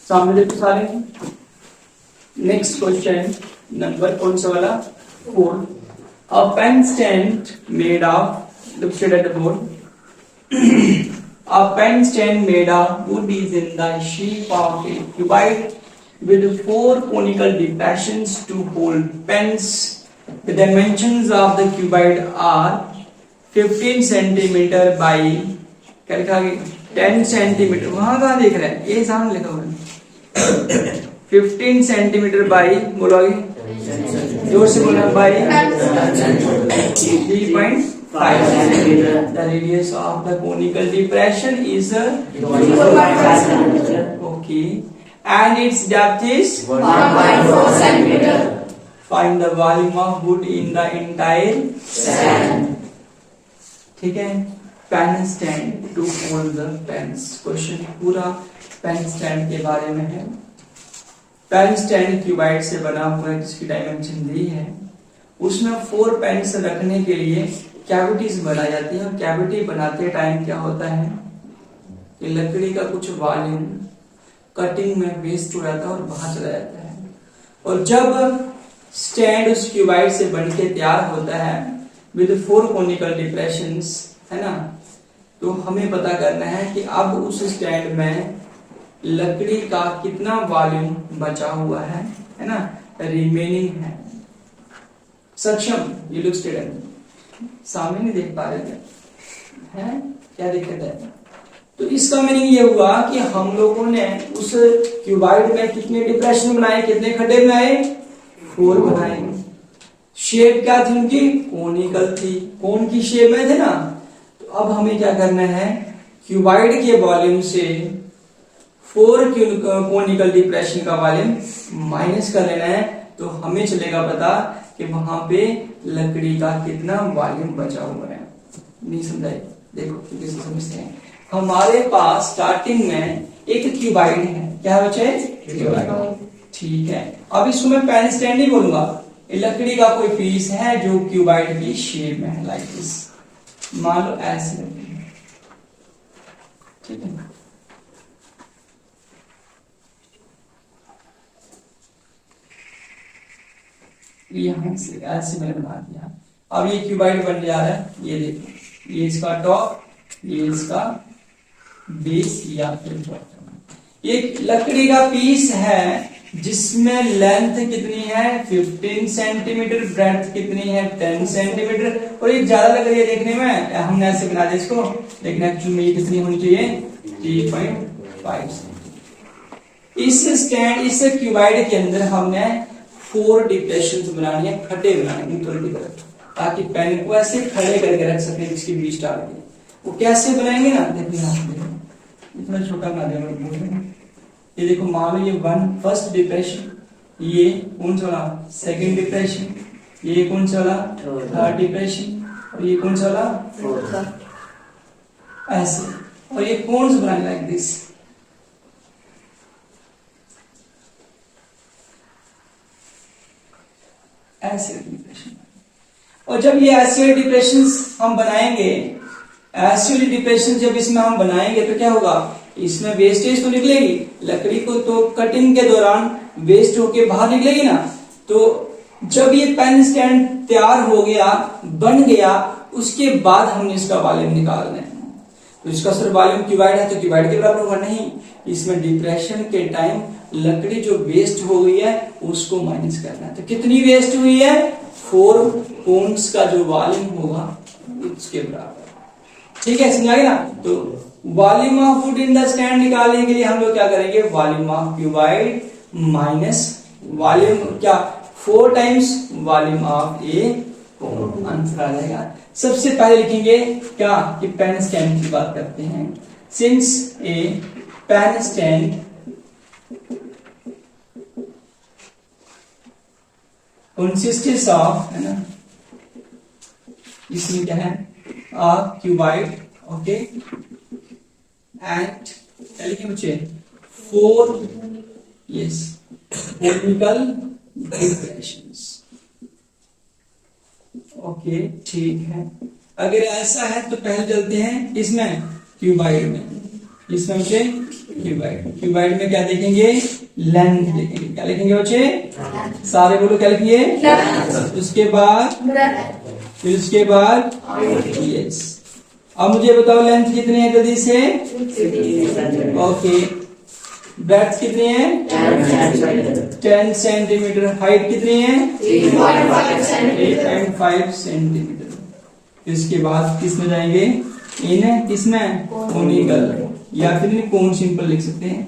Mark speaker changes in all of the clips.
Speaker 1: सामने देखो सारे। नेक्स्ट क्वेश्चन नंबर कौन सा वाला? 4। A pen stand made of, look straight at the board. A pen stand made of wood is in the shape of a cuboid with 4 conical depressions to hold pens. The dimensions of the cuboid are 15 centimeter by, क्या लिखा आगे? 10 centimetre. वहां कहाँ देख रहे हैं? ये सामने लिखा हुआ है 15 सेंटीमीटर बाई, बोलो आगे, जोर से बोलना, by 3.5 centimeter. The radius of the conical depression is 4.5 centimeter. Okay, and its depth is 1.4 centimeter. Find the volume of wood in the entire stand. ठीक है, pen stand to hold the pens. Question पूरा pen stand के बारे में है। Pen stand cuboid से बना हुआ है जिसकी डायमेंशन दी है। उसमें 4 पेन्स रखने के लिए कैविटीज बनाई जाती है, और कैविटी बनाते टाइम क्या होता है कि लकड़ी का कुछ वॉल्यूम कटिंग में वेस्ट हो जाता है और बाहर चला जाता है। और जब स्टैंड उस क्यूबाइड से बनके तैयार होता है विद 4 कोनिकल डिप्रेशंस, है ना, तो हमें पता करना है कि अब उस स्टैंड में लकड़ी का कितना वॉल्यूम बचा हुआ है ना, रिमेनिंग है। सक्षम, ये लुक स्टूडेंट सामने नहीं देख पा रहे थे, हैं क्या दिक्कत है? तो इसका मीनिंग ये हुआ कि हम लोगों ने उस क्यूबाइड में कितने डिप्रेशन बनाए, कितने खड्डे बनाए? 4 बनाए। शेप क्या थी उनकी? कोनिकल थी, कोन की शेप में थे ना। तो अब हमें क्या करना है, क्यूबाइड के वॉल्यूम से 4 कोनिकल डिप्रेशन का वॉल्यूम माइनस कर लेना है, तो हमें चलेगा पता कि वहां पे लकड़ी का कितना वॉल्यूम बचा हुआ है। नहीं समझाई? देखो कैसे समझते हैं। हमारे पास स्टार्टिंग में एक क्यूबाइड है, क्या बचे? क्यूबाइड। ठीक है, अब इसको मैं पेन स्टैंड ही बोलूंगा। लकड़ी का कोई पीस है जो क्यूबाइड की शेप में है, लाइक दिस, मान लो ऐसे लकड़ी है, ठीक है। यहां से ऐसे मैंने बना दिया। अब ये क्यूबाइड बन जा रहा है, ये देखो, ये इसका टॉप, ये इसका बेस या फिर बॉटम। ये लकड़ी का पीस है जिसमें लेंथ कितनी है? 15 सेंटीमीटर, ब्रेड्थ कितनी है? 10 सेंटीमीटर। और ये ज्यादा लग रही है देखने में, हमने ऐसे बना दिया इसको, लेकिन एक्चुअली में ये कितनी होनी चाहिए? 3.5 सेंटीमीटर। इस स्टैंड, इस क्यूबाइड के अंदर हमने 4 डिप्रेशन बनानी है, खड्डे बनाने की की तरफ, ताकि पेन को ऐसे खड़े करके रख सके इसकी बीच डाल के। वो कैसे बनाएंगे ना, देखिए इतना छोटा बना देंगे। ये देखो, मान लो ये 1 फर्स्ट डिप्रेशन, ये कौन सा वाला? सेकंड डिप्रेशन, ये कौन सा वाला? थर्ड डिप्रेशन, और ये कौन सा वाला? फोर्थ। ऐसे, और ये कौन सा बनाएंगे? Like this. ऐसे डिप्रेशन। और जब ये ऐसे डिप्रेशन हम बनाएंगे, ऐसे डिप्रेशन जब इसमें हम बनाएंगे तो क्या होगा? इसमें वेस्टेज तो निकलेगी, लकड़ी को तो कटिंग के दौरान वेस्ट होके बाहर निकलेगी ना। तो जब ये पेन स्टैंड तैयार हो गया, बन गया, उसके बाद हमने इसका वॉल्यूम निकालना है। तो इसका सर वॉल्यूम क्यूबाइड है तो क्यूबाइड के बराबर होगा? नहीं, इसमें डिप्रेशन के टाइम लकड़ी जो वेस्ट हो गई है उसको माइनस करना है। तो कितनी वेस्ट हुई है? 4 कोन्स का जो वॉल्यूम होगा उसके बराबर। ठीक है, समझ गया ना? तो volume of wood in the stand निकालने के लिए हम लोग क्या करेंगे? Volume of cuboid minus volume, क्या? 4 times volume of a cone, answer आ जाएगा। सबसे पहले लिखेंगे क्या कि पेन स्टैंड की बात करते हैं। Since a pen stand consists of, है ना, इसमें क्या है? आ क्यूबाइड, ओके, एंड क्या लिखे बच्चे? 4 यस कोनिकल डिप्रेशंस। ओके, ठीक है। अगर ऐसा है तो पहले चलते हैं इसमें क्यूबाइड में। किसमें बच्चे? क्यूबाइड। क्यूबाइड में क्या देखेंगे? लेंथ देखेंगे। क्या लिखेंगे बच्चे? सारे बोलो क्या लिखिए? उसके बाद फिर उसके बाद यस। अब मुझे बताओ लेंथ कितनी है जल्दी से? ओके। ब्रेड्थ कितनी है? 10 सेंटीमीटर। हाइट कितनी है? 8.5 सेंटीमीटर। इसके बाद किस में जाएंगे? इन किसमें? कोनिकल या फिर कोन सिंपल लिख सकते हैं।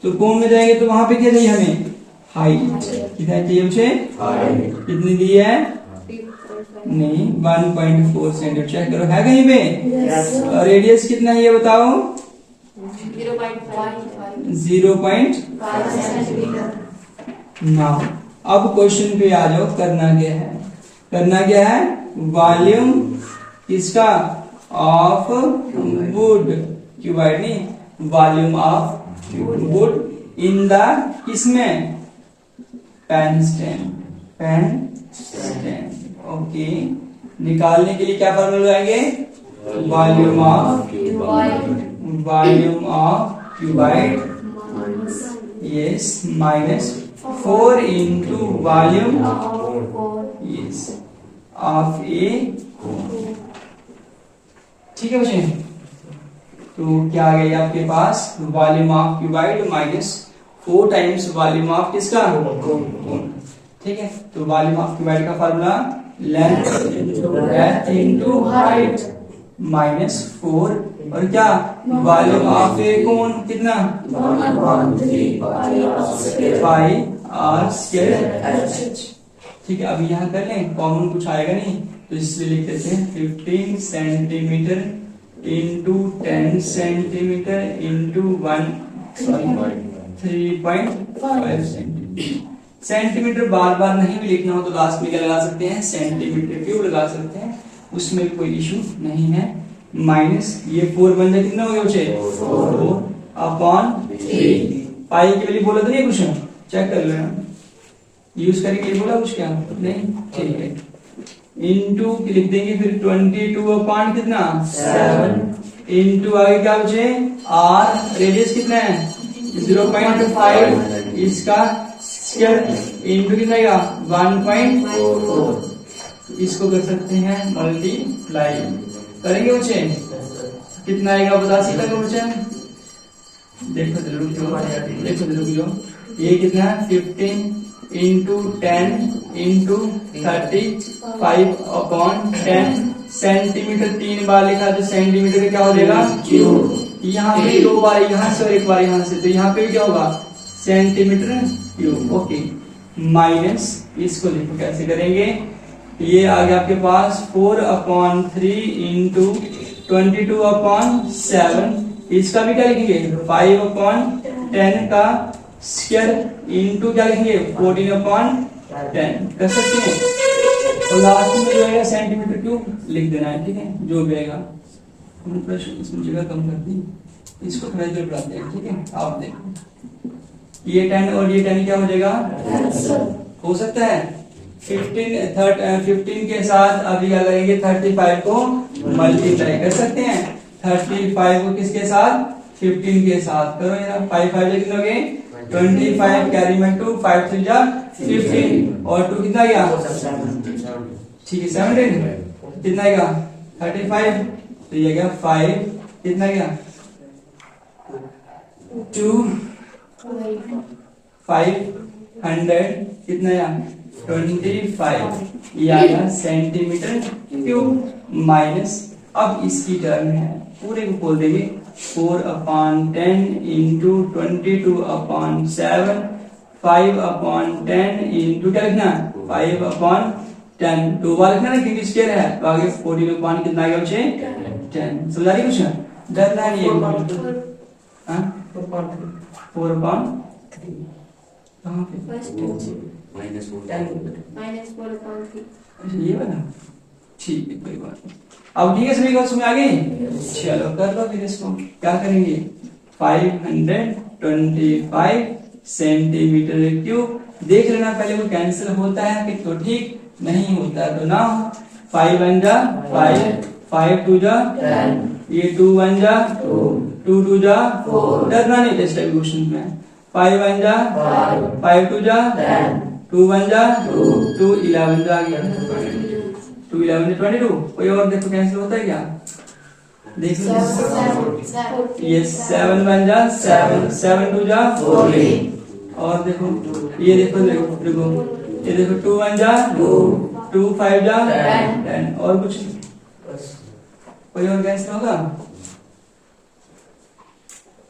Speaker 1: तो कोन में जाएंगे तो वहां पे क्या चाहिए हमें? हाइट। कितना चाहिए मुझे? कितनी दी है? नहीं 1.4 सेंटीमीटर। चेक करो है कहीं पे? और रेडियस कितना है ये बताओ? 0.5 नाउ अब क्वेश्चन पे आ जाओ। करना क्या है? करना क्या है? वॉल्यूम किसका? Of wood. क्यूबाइड नहीं, volume of wood in the किसमें? Pen stand. Pen stand. Okay. निकालने के लिए क्या फॉर्मूला लगाएंगे? Volume of cuboid yes minus 4 into volume yes of a. ठीक है बच्चे। तो क्या आ गई आपके पास? Volume of cuboid minus 4 times volume of किसका? कोन। ठीक है। तो वॉल्यूम ऑफ क्यूबाइड का formula length into height minus 4 और क्या? वॉल्यूम ऑफ ए कोन कितना? 5 r स्क्वायर। ठीक है। अभी यहाँ कर लें, कॉमन कुछ आएगा नहीं तो इसलिए लिख देते हैं 15 centimetre into 10 centimetre into 3.5 centimetre. Centimetre बार बार नहीं भी लिखना हो तो लास्ट में क्या लगा सकते हैं? सेंटीमीटर क्यूब लगा सकते हैं, उसमें कोई इशू नहीं है। माइनस ये 4 बन जाए कितना हो गया बच्चे? 4 अपॉन 3। पाई के लिए बोला तो नहीं कुछ? चेक कर लेना। यूज करने के लिए बोला कुछ क्या? नहीं। ठीक है। इंटू लिख देंगे फिर 22 अपॉन कितना? 7 इंटू आगे क्या बचे? आर। रेडियस कितना है? 0.5 इसका स्क्वायर इंटू कितना आएगा? 1.4। इसको कर सकते हैं मल्टीप्लाई। करेंगे बच्चे? कितना आएगा बता सकते हो बच्चे? देखो देखो ये कितना है? 15 इंटू 10 इंटू 35 अपॉन 10 सेंटीमीटर। 3 बार लिखा तो सेंटीमीटर का क्या हो जाएगा? क्यूब। यहाँ पे 2 बार यहाँ से और 1 बार यहाँ से, तो यहाँ पे क्या होगा? Centimetre cube. ओके। माइनस इसको देखो कैसे करेंगे। ये आ गया आपके पास 4 अपॉन 3 इंटू 22 अपॉन 7। इसका भी क्या लिखेंगे? 5 अपॉन 10 का स्क्वायर इंटू क्या लिखेंगे? 14 अपॉन 10 कर सकते हैं। और लास्ट में जो आएगा सेंटीमीटर क्यूब लिख देना है। ठीक है। जो भी आएगा प्रश्न इसमें जगह कम कर दी, इसको थोड़ा देर बढ़ाते हैं। ठीक है। आप देखो ये 10 और ये 10 क्या हो जाएगा? हो सकता है 15 के साथ अभी क्या करेंगे? 35 को मल्टीप्लाई कर सकते हैं। 35 को किसके साथ? 15 के साथ करो यार। 5 5 कितना हो गए? 25 कैरी में 2 5 3 जा 15 और 2 कितना गया? ठीक है 17 कितना आएगा? 35। तो ये गया 5 कितना गया? 2 500 कितना आया? 25 ये आया सेंटीमीटर क्यूब माइनस। अब इसकी टर्म है पूरे को खोल देंगे। 4 upon 10 into 22 upon 7 5 upon 10 into क्या लिखना? 5 अपॉन 10 2 बार लिखना ना क्योंकि स्क्वायर है। तो आगे 14 अपॉन कितना आ गया बच्चे? 10। समझा रही कुछ? डर ना ये 4 अपॉन कहाँ पे? ये वाला। ठीक है कोई बात नहीं। अब ठीक है सभी को समझ आ गई? चलो कर लो फिर इसको। क्या करेंगे? 525 सेंटीमीटर क्यूब। देख लेना पहले वो कैंसिल होता है कि तो ठीक, नहीं होता है तो ना। 5 1 जा 5 5 2 जा 10 ये 2 1 जा 2 2 2 जा 4, डरना नहीं टेस्ट टाइप क्वेश्चन में। 5 1 जा 5 2 जा 2 1 जा 2 11 जा गया 2 11 22। कोई और देखो कैंसिल होता है क्या? देखो ये 7 1 जा 7 7 2 जा 14। और देखो ये देखो ये देखो 2 1 जा 2 5 जा 10। और कुछ कोई और कैंसिल होगा?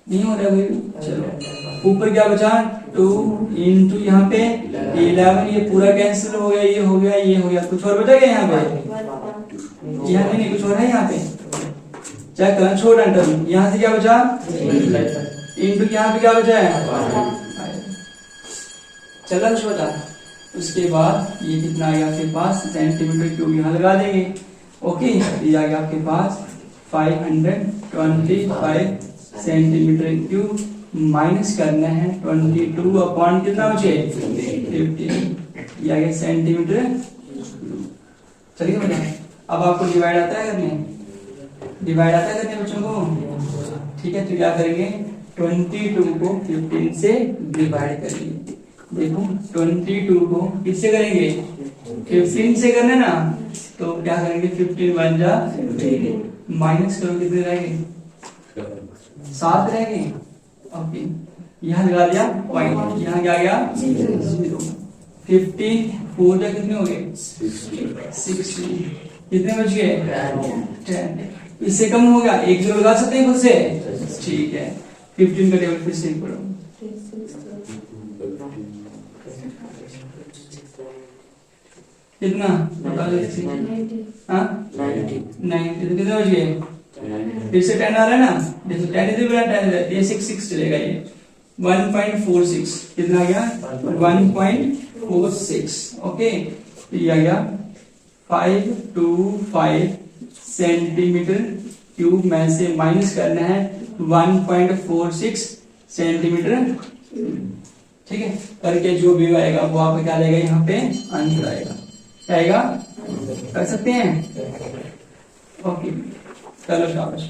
Speaker 1: नहीं हो रहा कोई। चलो ऊपर क्या बचा 2 इंटू यहाँ पे 11, ये पूरा कैंसिल हो गया, ये हो गया, ये हो गया। कुछ और बचा क्या यहाँ पे? यहाँ पे नहीं, कुछ और है यहाँ पे। चेक करना छोटा टर्म। यहाँ से क्या बचा इंटू, यहाँ पे क्या बचा है चलो छोटा। उसके बाद ये कितना आ गया आपके पास सेंटीमीटर क्यूब, यहाँ लगा देंगे। ओके ये आ गया आपके पास 525 सेंटीमीटर क्यूब माइनस करना है 22 अपॉन कितना बचे 50, ये आ गया सेंटीमीटर। चलिए बेटा अब आपको डिवाइड आता है करने, डिवाइड आता है करने बच्चों को। ठीक है तो क्या करेंगे 22 को 15 से डिवाइड करेंगे। देखो 22 को किससे करेंगे 15 से करने ना, तो क्या करेंगे 15 1 जा माइनस करो कितने रहेंगे 7 रहेंगे। ओके यहाँ लगा दिया पॉइंट, यहाँ क्या गया 0। 15 4 जा कितने हो गए 60, कितने बच गए 10। इससे कम हो गया, एक 0 लगा सकते हैं खुद से। ठीक है 15 का टेबल फिर से पढ़ो। कितना 90 कितने बच गए, फिर से 10 आ रहा है ना, देखो 10 इधर भी 10 ये 6 चलेगा, ये 1.46 कितना आ गया 1.46। ओके तो ये आ गया 525 सेंटीमीटर क्यूब में से माइनस करना है 1.46 सेंटीमीटर। ठीक है करके जो भी आएगा वो आपका क्या आएगा यहाँ पे आंसर आएगा, क्या आएगा कर सकते हैं। ओके चलो शाबाश।